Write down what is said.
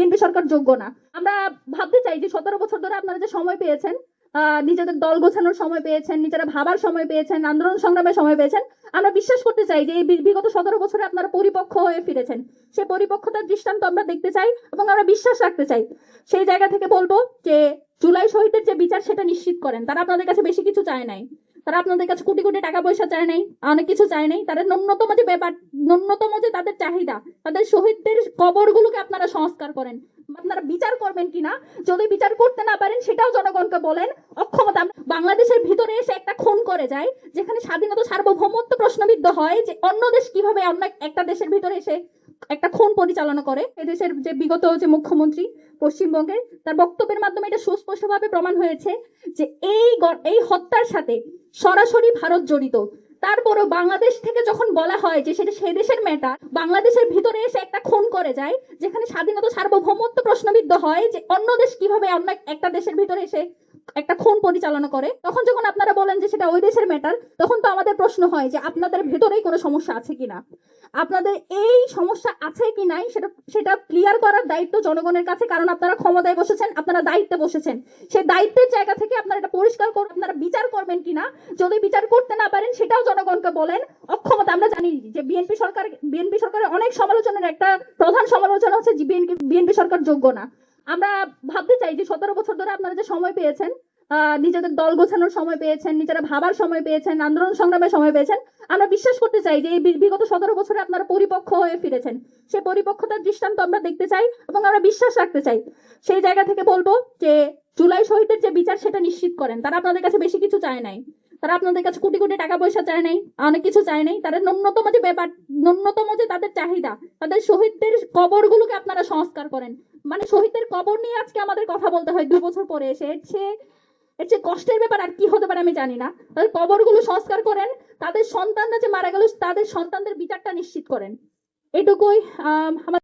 BNP সরকার যোগ্য না। আমরা ভাবতে চাই যে 17 বছর ধরে আপনারা যে সময় পেয়েছেন, নিজেদের দল গোছানোর সময় পেয়েছেন, নিজেরা ভাবার সময় পেয়েছেন, আন্দোলন সংগ্রামের সময় পেয়েছেন। আমরা বিশ্বাস করতে চাই যে এই বিগত 17 বছরে আপনারা পরিপক্ক হয়ে ফিরেছেন। সেই পরিপক্কতার দৃষ্টান্ত আমরা দেখতে চাই এবং আমরা বিশ্বাস রাখতে চাই। সেই জায়গা থেকে বলবো যে জুলাই শহীদের যে বিচার সেটা নিশ্চিত করেন। তারা আপনাদের কাছে বেশি কিছু চায় নাই, তারা আপনাদের কাছে কোটি কোটি টাকা পয়সা চায় নাই, অনেক কিছু চায় নাই। তাদের ন্যূনতম যে ব্যাপার, ন্যূনতম যে তাদের চাহিদা, তাদের শহীদদের কবরগুলোকে আপনারা সংস্কার করেন। আপনারা বিচার করবেন কিনা, যদি বিচার করতে না পারেন সেটাও জনগণকে বলেন। অক্ষমতা বাংলাদেশের ভিতরে এসে একটা খুন করে যায়, যেখানে স্বাধীনতা সার্বভৌমত্ব প্রশ্নবিদ্ধ হয়, যে অন্য দেশ কিভাবে অন্য একটা দেশের ভিতরে এসে একটা খুন পরিচালনা করে। এদেশের যে বিগত যে মুখ্যমন্ত্রী পশ্চিমবঙ্গের, তার বক্তব্যের মাধ্যমে এটা সুস্পষ্টভাবে প্রমাণ হয়েছে যে এই হত্যার সাথে সরাসরি ভারত জড়িত। তারপরও বাংলাদেশ থেকে যখন বলা হয় যে সেটা সে দেশের ম্যাটার, বাংলাদেশের ভিতরে এসে একটা খুন করে যায়, যেখানে স্বাধীনতা সার্বভৌমত্ব প্রশ্নবিদ্ধ হয়, যে অন্য দেশ কিভাবে অন্য একটা দেশের ভিতরে এসে একটা খুন পরিচালনা করে। তখন যখন আপনারা বলেন যে সেটা ওই দেশের ম্যাটার, তখন তো আমাদের প্রশ্ন হয় যে আপনাদের ভেতরেই কোনো সমস্যা আছে কিনা, আপনাদের এই সমস্যা আছে কি নাই সেটা সেটা ক্লিয়ার করার দায়িত্ব জনগণের কাছে। কারণ আপনারা ক্ষমতায় বসেছেন, আপনারা দায়িত্বে বসেছেন। সেই দায়িত্বের জায়গা থেকে আপনারা এটা পরিষ্কার করে আপনারা বিচার করবেন কিনা, যদি বিচার করতে না পারেন সেটাও জনগণকে বলেন। অক্ষমতা আমরা জানি যে বিএনপি সরকারের অনেক সমালোচনার একটা প্রধান সমালোচনা হচ্ছে যে বিএনপি সরকার যোগ্য না। আমরা ভাবতে চাই যে 17 বছর ধরে আপনারা যে সময় পেয়েছেন, নিজেদের দল গোছানোর সময় পেয়েছেন, নিজেরা ভাবার সময় পেয়েছেন, আন্দোলন সংগ্রামের সময় পেয়েছেন। আমরা বিশ্বাস করতে চাই যে এই বিগত 17 বছরে আপনারা পরিপক্ক হয়ে ফিরেছেন। সেই পরিপক্কতার দৃষ্টান্ত আমরা দেখতে চাই এবং আমরা বিশ্বাস রাখতে চাই। সেই জায়গা থেকে বলবো যে জুলাই শহীদের যে বিচার সেটা নিশ্চিত করেন। তারা আপনাদের কাছে বেশি কিছু চায় নাই, তারা আপনাদের কাছে কোটি কোটি টাকা পয়সা চায় নাই, অনেক কিছু চায় নাই। তাদের ন্যূনতম যে ব্যাপার, ন্যূনতম যে তাদের চাহিদা, তাদের শহীদদের কবরগুলোকে আপনারা সংস্কার করেন। মানে শহীদদের কবর নিয়ে আজকে আমাদের কথা বলতে হয় 2 বছর পরে এসে। এর চেয়ে কষ্টের ব্যাপার আর কি হতে পারে আমি জানি না। তাদের কবরগুলো সংস্কার করেন, তাদের সন্তানরা যে মারা গেল তাদের সন্তানদের বিচারটা নিশ্চিত করেন। এটুকুই আমার